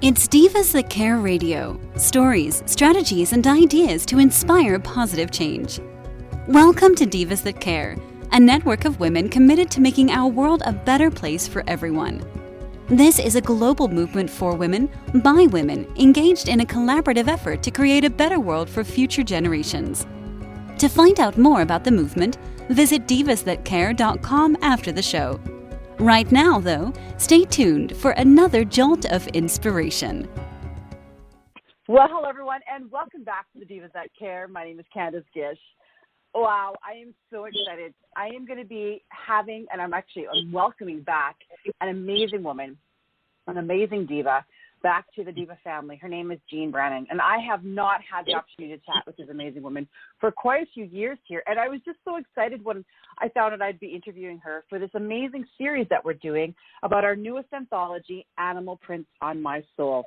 It's Divas That Care Radio. Stories, strategies, and ideas to inspire positive change. Welcome to Divas That Care, a network of women committed to making our world a better place for everyone. This is a global movement for women, by women, engaged in a collaborative effort to create a better world for future generations. To find out more about the movement, visit divasthatcare.com after the show. Right now, though, stay tuned for another jolt of inspiration. Well, hello, everyone, and welcome back to the Divas That Care. My name is Candace Gish. Wow, I am so excited. I am going to be having, and I'm welcoming back an amazing woman, an amazing diva, back to the diva family. Her name is Jean Brannon, and I have not had the opportunity to chat with this amazing woman for quite a few years here, and I was just so excited when I found out I'd be interviewing her for this amazing series that we're doing about our newest anthology, Animal Prints on My Soul.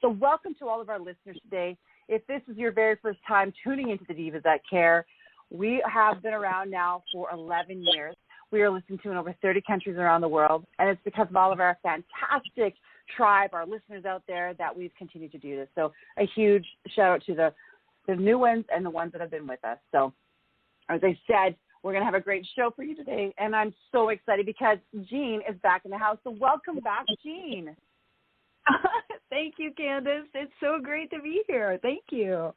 So welcome to all of our listeners today. If this is your very first time tuning into the Divas That Care, we have been around now for 11 years. We are listened to in over 30 countries around the world, and it's because of all of our fantastic tribe, our listeners out there, that we've continued to do this. So a huge shout out to the new ones and the ones that have been with us. So as I said, we're going to have a great show for you today, and I'm so excited because Jean is back in the house. So welcome back, Jean. Thank you, Candace. It's so great to be here. Thank you.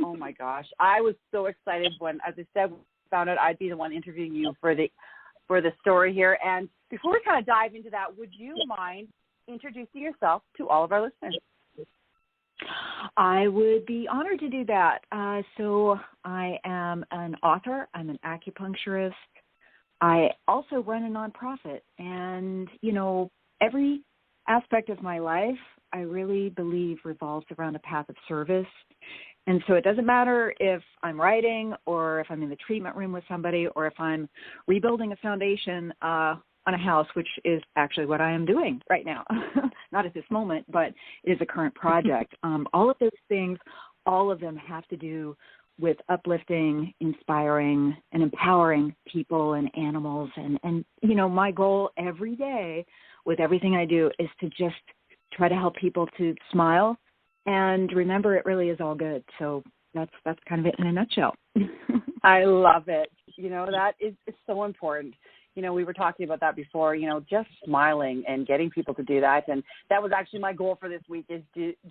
Oh, my gosh. I was so excited when, as I said, found out I'd be the one interviewing you for the story here. And before we kind of dive into that, would you mind introducing yourself to all of our listeners? I would be honored to do that. So I am an author. I'm an acupuncturist. I also run a nonprofit. And, every aspect of my life, I really believe, revolves around a path of service. And so it doesn't matter if I'm writing or if I'm in the treatment room with somebody or if I'm rebuilding a foundation on a house, which is actually what I am doing right now. Not at this moment, but it is a current project. All of those things, all of them have to do with uplifting, inspiring, and empowering people and animals. And my goal every day with everything I do is to just try to help people to smile and remember it really is all good. So that's kind of it in a nutshell. I love it. That is so important. We were talking about that before, just smiling and getting people to do that. And that was actually my goal for this week, is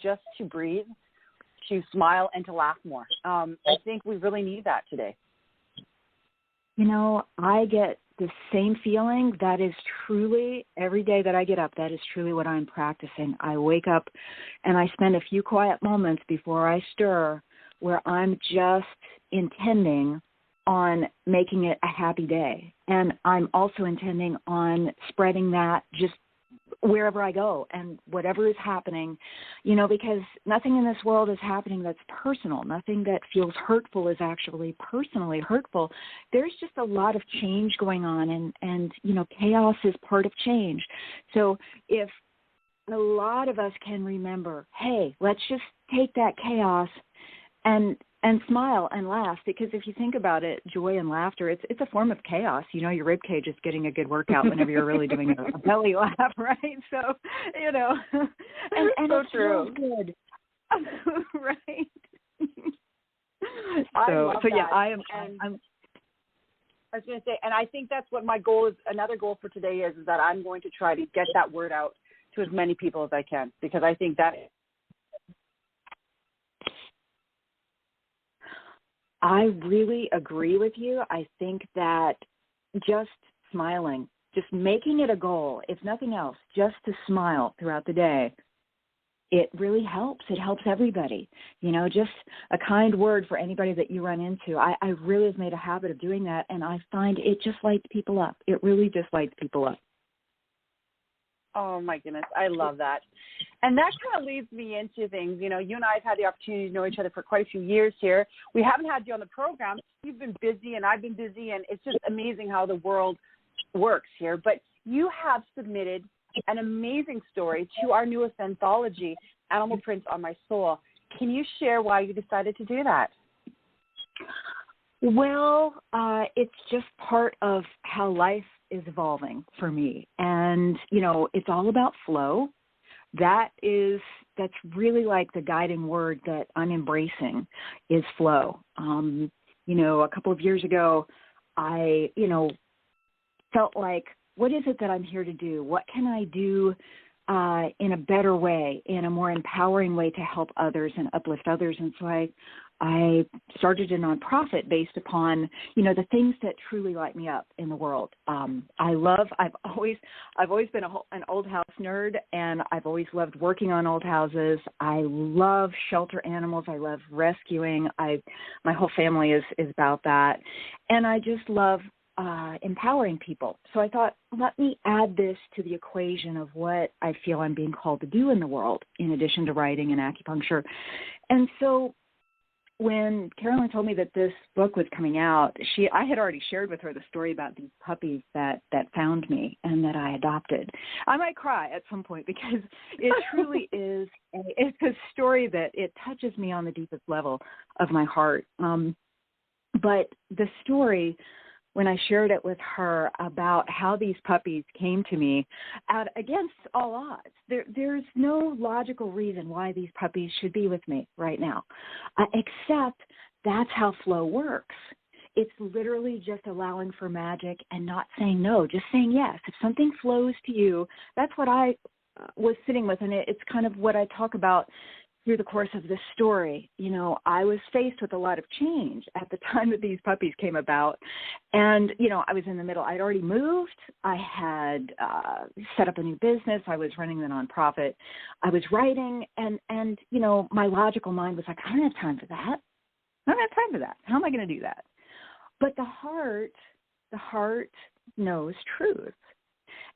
just to breathe, to smile, and to laugh more. I think we really need that today. I get the same feeling. That is truly, every day that I get up, that is truly what I'm practicing. I wake up and I spend a few quiet moments before I stir where I'm just intending on making it a happy day. And I'm also intending on spreading that just wherever I go and whatever is happening, because nothing in this world is happening that's personal. Nothing that feels hurtful is actually personally hurtful. There's just a lot of change going on, and chaos is part of change. So if a lot of us can remember, hey, let's just take that chaos and smile and laugh, because if you think about it, joy and laughter, it's a form of chaos. Your rib cage is getting a good workout whenever you're really doing a belly laugh, right? So, and so it true. feels good, right? I love so yeah, that. I was going to say, and I think that's what my goal is. Another goal for today is that I'm going to try to get that word out to as many people as I can, because I think that I really agree with you. I think that just smiling, just making it a goal, if nothing else, just to smile throughout the day, it really helps. It helps everybody. Just a kind word for anybody that you run into. I really have made a habit of doing that, and I find it just lights people up. It really just lights people up. Oh, my goodness. I love that. And that kind of leads me into things. You and I have had the opportunity to know each other for quite a few years here. We haven't had you on the program. You've been busy, and I've been busy, and it's just amazing how the world works here. But you have submitted an amazing story to our newest anthology, Animal Prints on My Soul. Can you share why you decided to do that? Well, it's just part of how life is evolving for me. And, it's all about flow. that's really like the guiding word that I'm embracing is flow. A couple of years ago, I, felt like, what is it that I'm here to do? What can I do in a better way, in a more empowering way to help others and uplift others? And so I started a nonprofit based upon, the things that truly light me up in the world. I've always been an old house nerd, and I've always loved working on old houses. I love shelter animals. I love rescuing. My whole family is about that. And I just love empowering people. So I thought, let me add this to the equation of what I feel I'm being called to do in the world, in addition to writing and acupuncture. And so when Carolyn told me that this book was coming out, I had already shared with her the story about these puppies that found me and that I adopted. I might cry at some point because it truly it's a story that it touches me on the deepest level of my heart. But the story, when I shared it with her about how these puppies came to me against all odds. There's no logical reason why these puppies should be with me right now, except that's how flow works. It's literally just allowing for magic and not saying no, just saying yes. If something flows to you, that's what I was sitting with, and it's kind of what I talk about through the course of this story. I was faced with a lot of change at the time that these puppies came about. And, I was in the middle. I'd already moved. I had set up a new business. I was running the nonprofit. I was writing. And my logical mind was like, I don't have time for that. I don't have time for that. How am I going to do that? But the heart knows truth.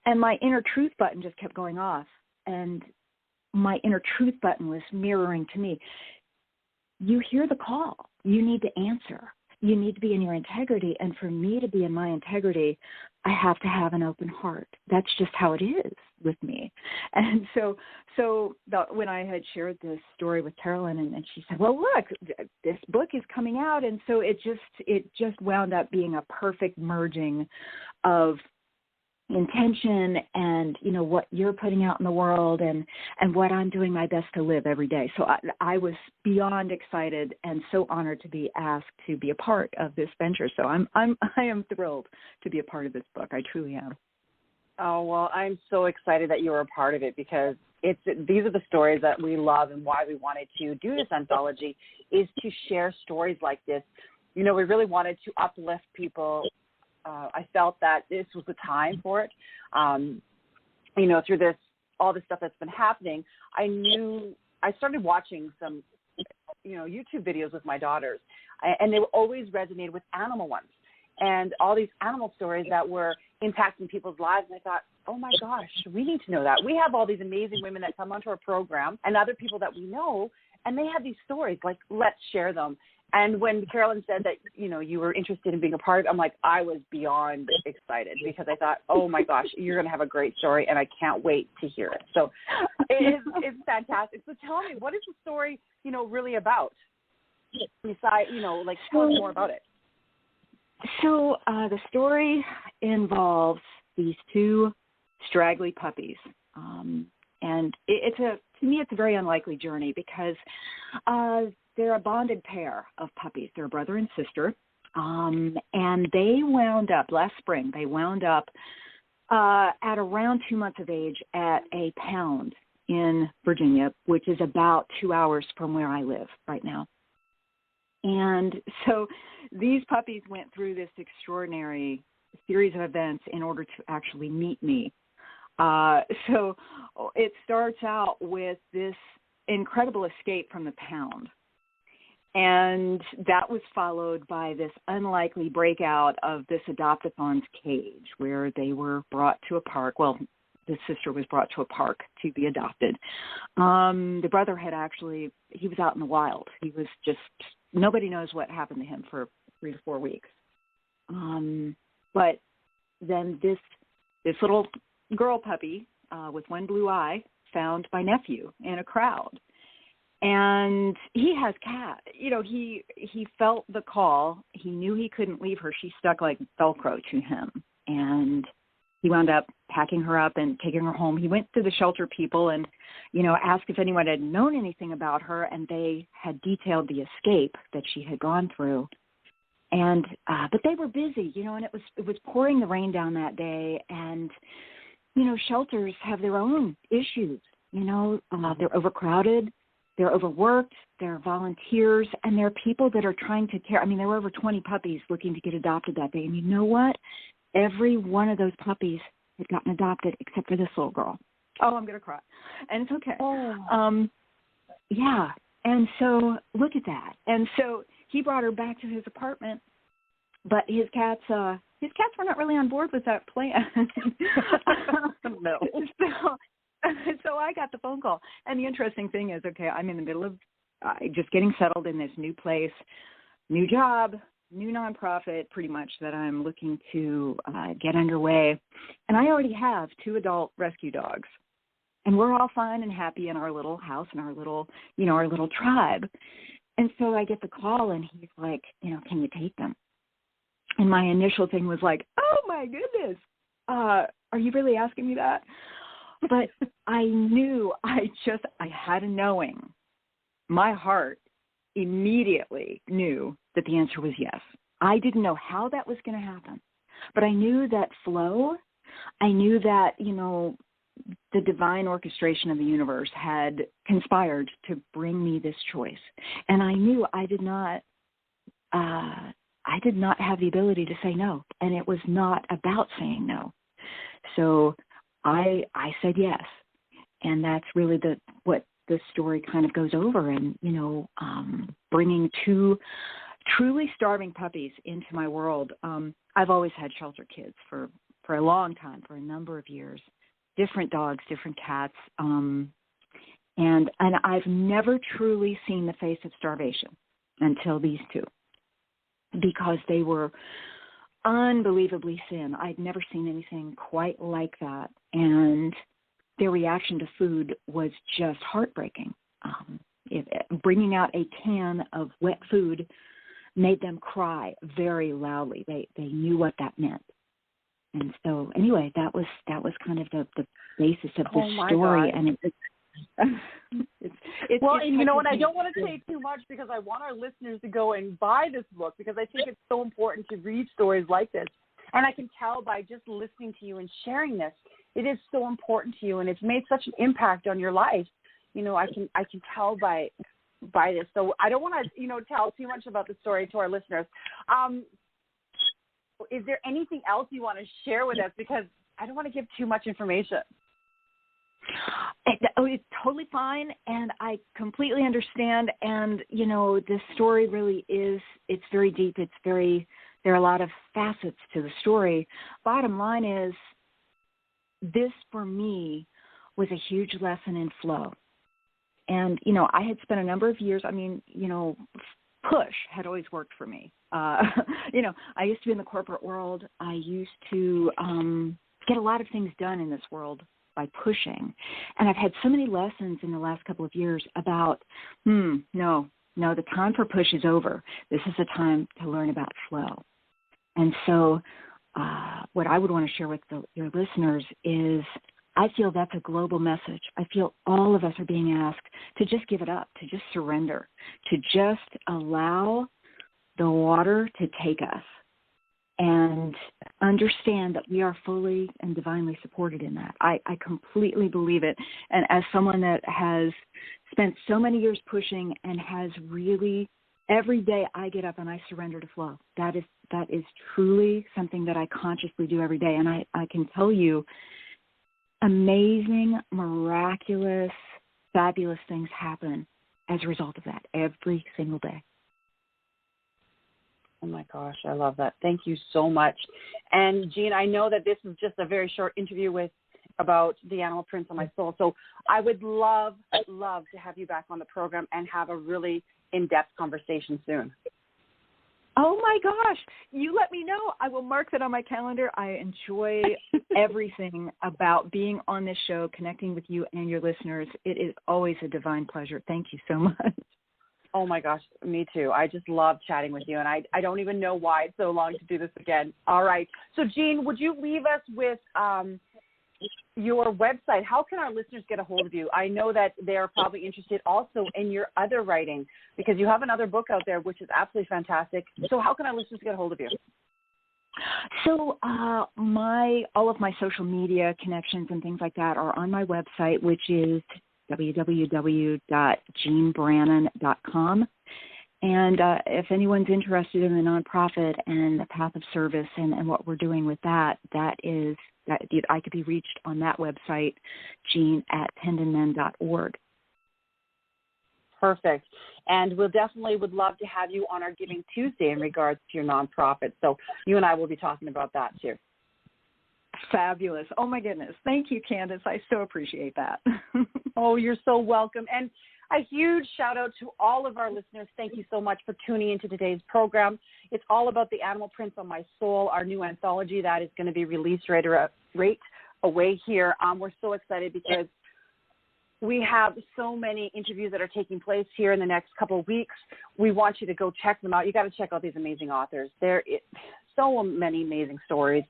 And my inner truth button just kept going off. And my inner truth button was mirroring to me, you hear the call. You need to answer. You need to be in your integrity. And for me to be in my integrity, I have to have an open heart. That's just how it is with me. And so when I had shared this story with Carolyn, and she said, well, look, this book is coming out. And so it just wound up being a perfect merging of intention and what you're putting out in the world and what I'm doing my best to live every day. So I was beyond excited and so honored to be asked to be a part of this venture. So I am thrilled to be a part of this book. I truly am. Oh, well, I'm so excited that you're a part of it, because these are the stories that we love, and why we wanted to do this anthology is to share stories like this. We really wanted to uplift people. I felt that this was the time for it. Through all this stuff that's been happening, I started watching some, YouTube videos with my daughters, and they always resonated with animal ones and all these animal stories that were impacting people's lives. And I thought, oh my gosh, we need to know that. We have all these amazing women that come onto our program and other people that we know, and they have these stories. Like, let's share them. And when Carolyn said that, you were interested in being a part of it, I'm like, I was beyond excited, because I thought, oh my gosh, you're going to have a great story, and I can't wait to hear it. So it's fantastic. So tell me, what is the story, really about? Besides, tell us more about it. So the story involves these two straggly puppies. And to me, it's a very unlikely journey, because they're a bonded pair of puppies. They're a brother and sister. And they wound up, last spring, at around 2 months of age at a pound in Virginia, which is about 2 hours from where I live right now. And so these puppies went through this extraordinary series of events in order to actually meet me. So it starts out with this incredible escape from the pound. And that was followed by this unlikely breakout of this adopt-a-thon's cage, where they were brought to a park. Well, the sister was brought to a park to be adopted. The brother he was out in the wild. He was just, nobody knows what happened to him for 3 to 4 weeks. But then this little girl puppy with one blue eye found my nephew in a crowd. And he has cat. He felt the call. He knew he couldn't leave her. She stuck like Velcro to him. And he wound up packing her up and taking her home. He went to the shelter people and, asked if anyone had known anything about her, and they had detailed the escape that she had gone through. And but they were busy, and it was pouring the rain down that day, and shelters have their own issues. They're overcrowded, they're overworked, there are volunteers, and there are people that are trying to care. I mean, there were over 20 puppies looking to get adopted that day, and you know what? Every one of those puppies had gotten adopted except for this little girl. Oh, I'm going to cry. And it's okay. Oh. Yeah. And so look at that. And so he brought her back to his apartment, but his cats were not really on board with that plan. No. So I got the phone call. And the interesting thing is, okay, I'm in the middle of just getting settled in this new place, new job, new nonprofit pretty much that I'm looking to get underway. And I already have 2 adult rescue dogs. And we're all fine and happy in our little house and our little tribe. And so I get the call and he's like, can you take them? And my initial thing was like, oh my goodness, are you really asking me that? But I knew, I had a knowing. My heart immediately knew that the answer was yes. I didn't know how that was going to happen, but I knew that flow. I knew that, the divine orchestration of the universe had conspired to bring me this choice. And I knew I did not have the ability to say no. And it was not about saying no. So I said yes. And that's really what the story kind of goes over, and, bringing 2 truly starving puppies into my world. I've always had shelter kids for a long time, for a number of years, different dogs, different cats. And I've never truly seen the face of starvation until these 2, because they were unbelievably thin. I'd never seen anything quite like that. And their reaction to food was just heartbreaking. Bringing out a can of wet food made them cry very loudly. They knew what that meant. And so anyway, that was kind of the basis of the story. God. And you know what? I don't want to say too much because I want our listeners to go and buy this book, because I think it's so important to read stories like this. And I can tell by just listening to you and sharing this, it is so important to you, and it's made such an impact on your life. I can tell by this. So I don't want to, tell too much about the story to our listeners. Is there anything else you want to share with us? Because I don't want to give too much information. It's totally fine, and I completely understand. And, this story really it's very deep. There are a lot of facets to the story. Bottom line is, this for me was a huge lesson in flow. And, I had spent a number of years, push had always worked for me. I used to be in the corporate world. I used to get a lot of things done in this world by pushing. And I've had so many lessons in the last couple of years about, no, the time for push is over. This is a time to learn about flow. And so what I would want to share with your listeners is, I feel that's a global message. I feel all of us are being asked to just give it up, to just surrender, to just allow the water to take us, and understand that we are fully and divinely supported in that. I completely believe it. And as someone that has spent so many years pushing and has really, every day I get up and I surrender to flow. That is truly something that I consciously do every day. And I can tell you, amazing, miraculous, fabulous things happen as a result of that every single day. Oh, my gosh, I love that. Thank you so much. And, Jean, I know that this is just a very short interview about the animal prints on my soul. So I would love to have you back on the program and have a really in-depth conversation soon. Oh, my gosh. You let me know. I will mark that on my calendar. I enjoy everything about being on this show, connecting with you and your listeners. It is always a divine pleasure. Thank you so much. Oh my gosh, me too. I just love chatting with you, and I don't even know why it's so long to do this again. All right. So, Jean, would you leave us with your website? How can our listeners get a hold of you? I know that they're probably interested also in your other writing, because you have another book out there, which is absolutely fantastic. So how can our listeners get a hold of you? So all of my social media connections and things like that are on my website, which is www.jeanbrannon.com. And if anyone's interested in the nonprofit and the path of service and what we're doing with that I could be reached on that website, jean@tendonmen.org. Perfect. And we'll definitely would love to have you on our Giving Tuesday in regards to your nonprofit. So you and I will be talking about that too. Fabulous. Oh, my goodness. Thank you, Candace. I so appreciate that. Oh, you're so welcome. And a huge shout out to all of our listeners. Thank you so much for tuning into today's program. It's all about the Animal Prints on My Soul, our new anthology that is going to be released right away here. We're so excited because we have so many interviews that are taking place here in the next couple of weeks. We want you to go check them out. You got to check out these amazing authors. There are so many amazing stories.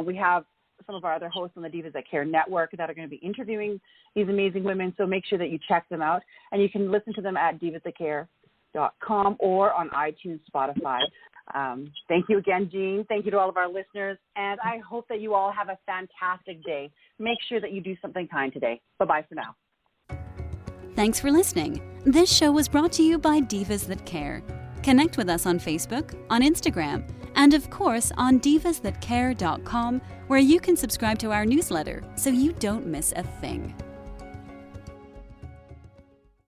We have some of our other hosts on the Divas That Care network that are going to be interviewing these amazing women. So make sure that you check them out, and you can listen to them at divasthatcare.com or on iTunes, Spotify. Thank you again, Jean. Thank you to all of our listeners. And I hope that you all have a fantastic day. Make sure that you do something kind today. Bye-bye for now. Thanks for listening. This show was brought to you by Divas That Care. Connect with us on Facebook, on Instagram, and of course on divasthatcare.com, where you can subscribe to our newsletter so you don't miss a thing.